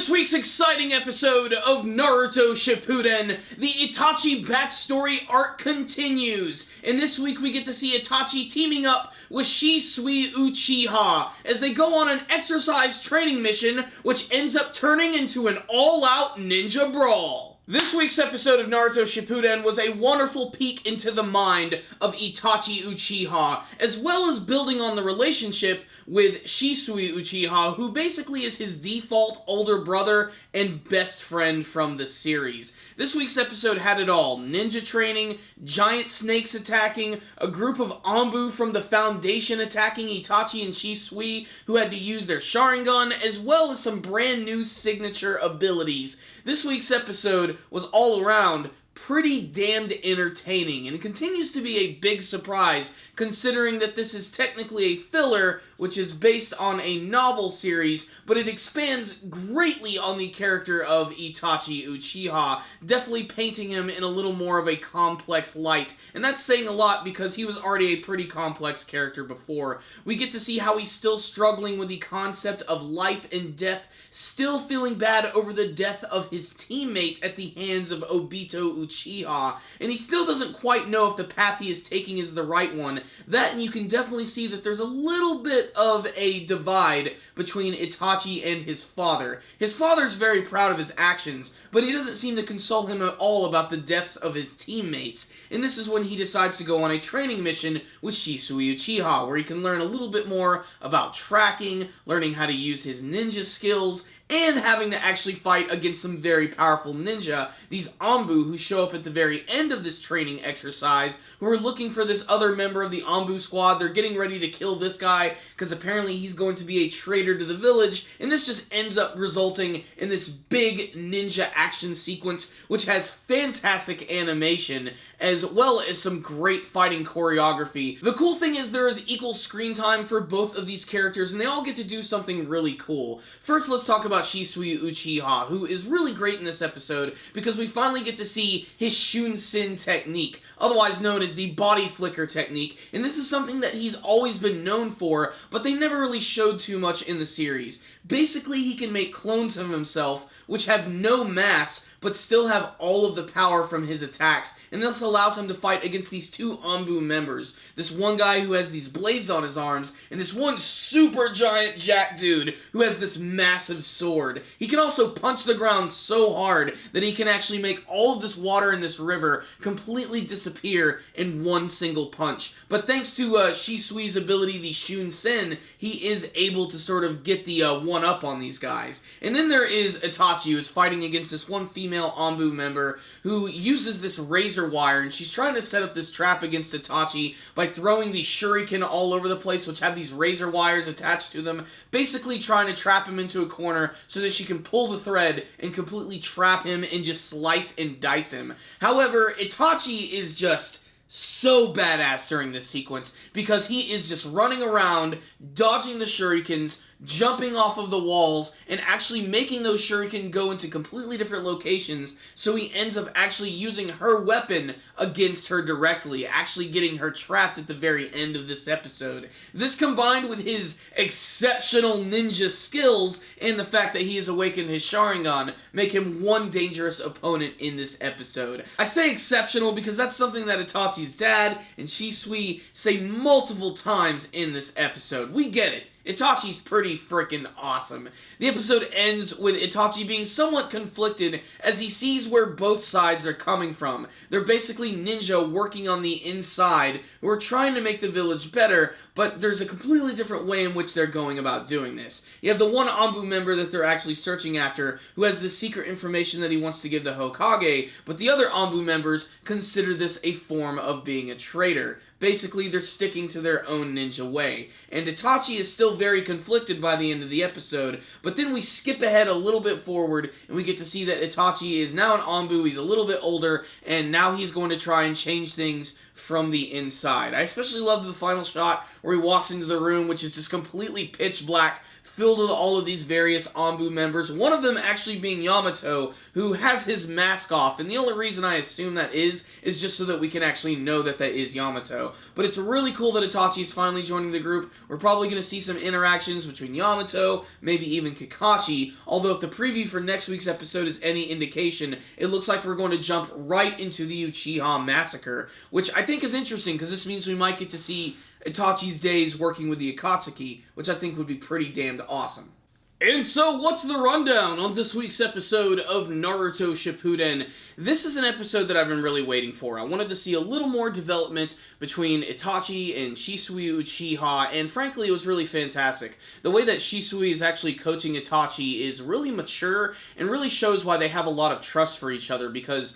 this week's exciting episode of Naruto Shippuden, the Itachi backstory arc continues. And this week we get to see Itachi teaming up with Shisui Uchiha as they go on an exercise training mission which ends up turning into an all-out ninja brawl. This week's episode of Naruto Shippuden was a wonderful peek into the mind of Itachi Uchiha, as well as building on the relationship with Shisui Uchiha, who basically is his default older brother and best friend from the series. This week's episode had it all: ninja training, giant snakes attacking, a group of Anbu from the Foundation attacking Itachi and Shisui, who had to use their Sharingan, as well as some brand new signature abilities. This week's episode was all around pretty damned entertaining, and it continues to be a big surprise considering that this is technically a filler which is based on a novel series, but it expands greatly on the character of Itachi Uchiha, definitely painting him in a little more of a complex light, and that's saying a lot because he was already a pretty complex character before. We get to see how he's still struggling with the concept of life and death, still feeling bad over the death of his teammate at the hands of Obito Uchiha, and he still doesn't quite know if the path he is taking is the right one. That, and you can definitely see that there's a little bit of a divide between Itachi and his father. His father's very proud of his actions, but he doesn't seem to console him at all about the deaths of his teammates, and this is when he decides to go on a training mission with Shisui Uchiha, where he can learn a little bit more about tracking, learning how to use his ninja skills, and having to actually fight against some very powerful ninja, these Anbu who show up at the very end of this training exercise, who are looking for this other member of the Anbu squad. They're getting ready to kill this guy, because apparently he's going to be a traitor to the village, and this just ends up resulting in this big ninja action sequence, which has fantastic animation, as well as some great fighting choreography. The cool thing is there is equal screen time for both of these characters, and they all get to do something really cool. First, let's talk about Shisui Uchiha, who is really great in this episode because we finally get to see his Shunsin technique, otherwise known as the body flicker technique, and this is something that he's always been known for, but they never really showed too much in the series. Basically, he can make clones of himself which have no mass, but still have all of the power from his attacks, and this allows him to fight against these two Anbu members. This one guy who has these blades on his arms, and this one super giant jack dude who has this massive sword. He can also punch the ground so hard that he can actually make all of this water in this river completely disappear in one single punch. But thanks to Shisui's ability, the Shunsin, he is able to sort of get the one-up on these guys. And then there is Itachi, who is fighting against this one female Anbu member who uses this razor wire, and she's trying to set up this trap against Itachi by throwing the shuriken all over the place, which have these razor wires attached to them, basically trying to trap him into a corner so that she can pull the thread and completely trap him and just slice and dice him. However, Itachi is just so badass during this sequence because he is just running around, dodging the shurikens, jumping off of the walls, and actually making those shuriken go into completely different locations, so he ends up actually using her weapon against her directly, actually getting her trapped at the very end of this episode. This, combined with his exceptional ninja skills and the fact that he has awakened his Sharingan, make him one dangerous opponent in this episode. I say exceptional because that's something that Itachi's dad and Shisui say multiple times in this episode. We get it. Itachi's pretty freaking awesome. The episode ends with Itachi being somewhat conflicted as he sees where both sides are coming from. They're basically ninja working on the inside who are trying to make the village better, but there's a completely different way in which they're going about doing this. You have the one Anbu member that they're actually searching after who has the secret information that he wants to give the Hokage, but the other Anbu members consider this a form of being a traitor. Basically, they're sticking to their own ninja way. And Itachi is still very conflicted by the end of the episode, but then we skip ahead a little bit forward, and we get to see that Itachi is now an Anbu, he's a little bit older, and now he's going to try and change things from the inside. I especially love the final shot where he walks into the room, which is just completely pitch black, filled with all of these various Anbu members, one of them actually being Yamato, who has his mask off, and the only reason I assume that is just so that we can actually know that that is Yamato. But it's really cool that Itachi is finally joining the group. We're probably going to see some interactions between Yamato, maybe even Kakashi, although if the preview for next week's episode is any indication, it looks like we're going to jump right into the Uchiha Massacre, which I think is interesting, because this means we might get to see Itachi's days working with the Akatsuki, which I think would be pretty damned awesome. And so, what's the rundown on this week's episode of Naruto Shippuden? This is an episode that I've been really waiting for. I wanted to see a little more development between Itachi and Shisui Uchiha, and frankly, it was really fantastic. The way that Shisui is actually coaching Itachi is really mature, and really shows why they have a lot of trust for each other, because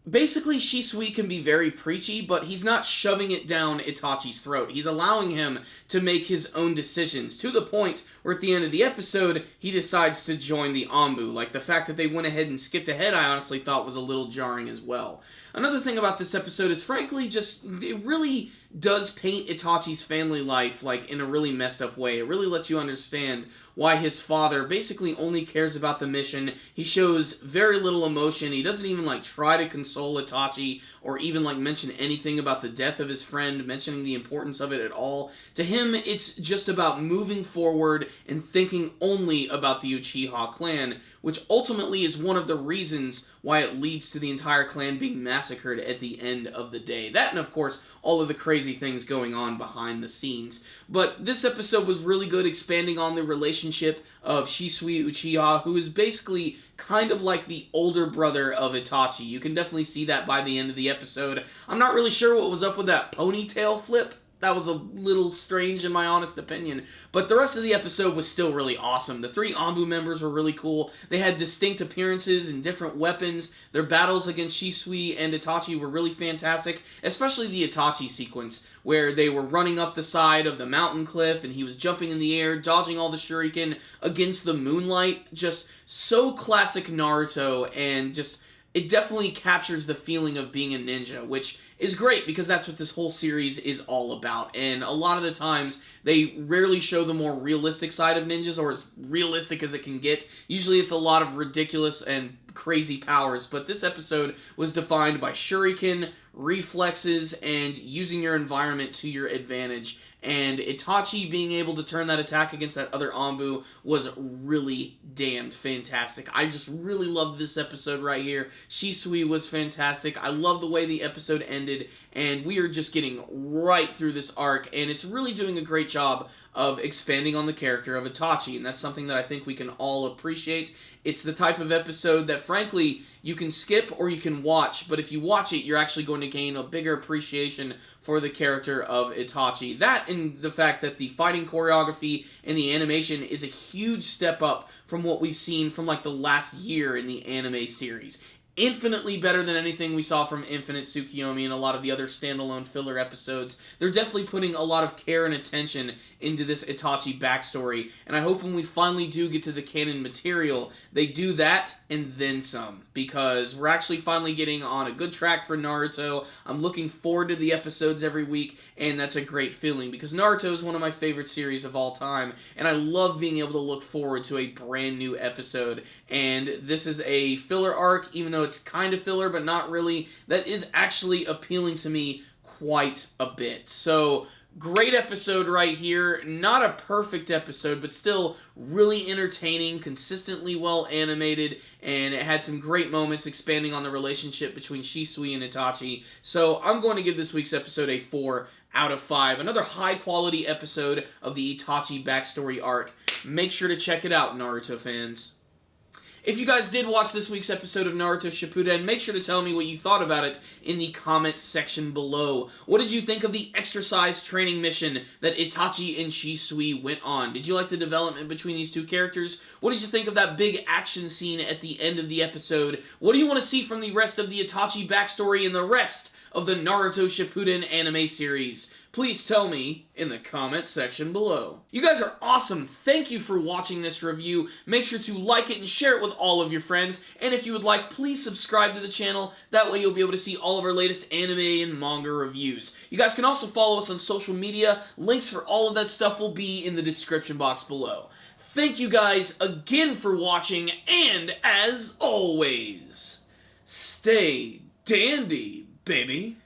basically, Shisui can be very preachy, but he's not shoving it down Itachi's throat. He's allowing him to make his own decisions, to the point where at the end of the episode, he decides to join the Anbu. Like, the fact that they went ahead and skipped ahead, I honestly thought was a little jarring as well. Another thing about this episode is, frankly, just, it really does paint Itachi's family life, like, in a really messed up way. It really lets you understand why his father basically only cares about the mission. He shows very little emotion. He doesn't even, like, try to console Itachi, or even, like, mention anything about the death of his friend, mentioning the importance of it at all. To him, it's just about moving forward and thinking only about the Uchiha clan, which ultimately is one of the reasons why it leads to the entire clan being massacred at the end of the day. That, and of course, all of the crazy things going on behind the scenes. But this episode was really good, expanding on the relationship of Shisui Uchiha, who is basically kind of like the older brother of Itachi. You can definitely see that by the end of the episode. I'm not really sure what was up with that ponytail flip. That was a little strange in my honest opinion. But the rest of the episode was still really awesome. The three Anbu members were really cool. They had distinct appearances and different weapons. Their battles against Shisui and Itachi were really fantastic. Especially the Itachi sequence, where they were running up the side of the mountain cliff and he was jumping in the air, dodging all the shuriken against the moonlight. Just so classic Naruto, and just, it definitely captures the feeling of being a ninja, which is great because that's what this whole series is all about. And a lot of the times, they rarely show the more realistic side of ninjas, or as realistic as it can get. Usually it's a lot of ridiculous and crazy powers, but this episode was defined by shuriken, reflexes, and using your environment to your advantage. And Itachi being able to turn that attack against that other Anbu was really damned fantastic. I just really loved this episode right here. Shisui was fantastic. I love the way the episode ended, and we are just getting right through this arc, and it's really doing a great job of expanding on the character of Itachi, and that's something that I think we can all appreciate. It's the type of episode that, frankly, you can skip or you can watch, but if you watch it, you're actually going to gain a bigger appreciation for the character of Itachi. That, and the fact that the fighting choreography and the animation is a huge step up from what we've seen from, like, the last year in the anime series. Infinitely better than anything we saw from Infinite Tsukiyomi and a lot of the other standalone filler episodes. They're definitely putting a lot of care and attention into this Itachi backstory, and I hope when we finally do get to the canon material, they do that and then some, because we're actually finally getting on a good track for Naruto. I'm looking forward to the episodes every week, and that's a great feeling, because Naruto is one of my favorite series of all time, and I love being able to look forward to a brand new episode. And this is a filler arc, even though it's kind of filler, but not really, that is actually appealing to me quite a bit. So, great episode right here. Not a perfect episode, but still really entertaining, consistently well animated, and it had some great moments expanding on the relationship between Shisui and Itachi. So, I'm going to give this week's episode a 4 out of 5. Another high-quality episode of the Itachi backstory arc. Make sure to check it out, Naruto fans. If you guys did watch this week's episode of Naruto Shippuden, make sure to tell me what you thought about it in the comments section below. What did you think of the exercise training mission that Itachi and Shisui went on? Did you like the development between these two characters? What did you think of that big action scene at the end of the episode? What do you want to see from the rest of the Itachi backstory and the rest of the Naruto Shippuden anime series? Please tell me in the comment section below. You guys are awesome. Thank you for watching this review. Make sure to like it and share it with all of your friends. And if you would like, please subscribe to the channel. That way you'll be able to see all of our latest anime and manga reviews. You guys can also follow us on social media. Links for all of that stuff will be in the description box below. Thank you guys again for watching, and as always, stay dandy, baby.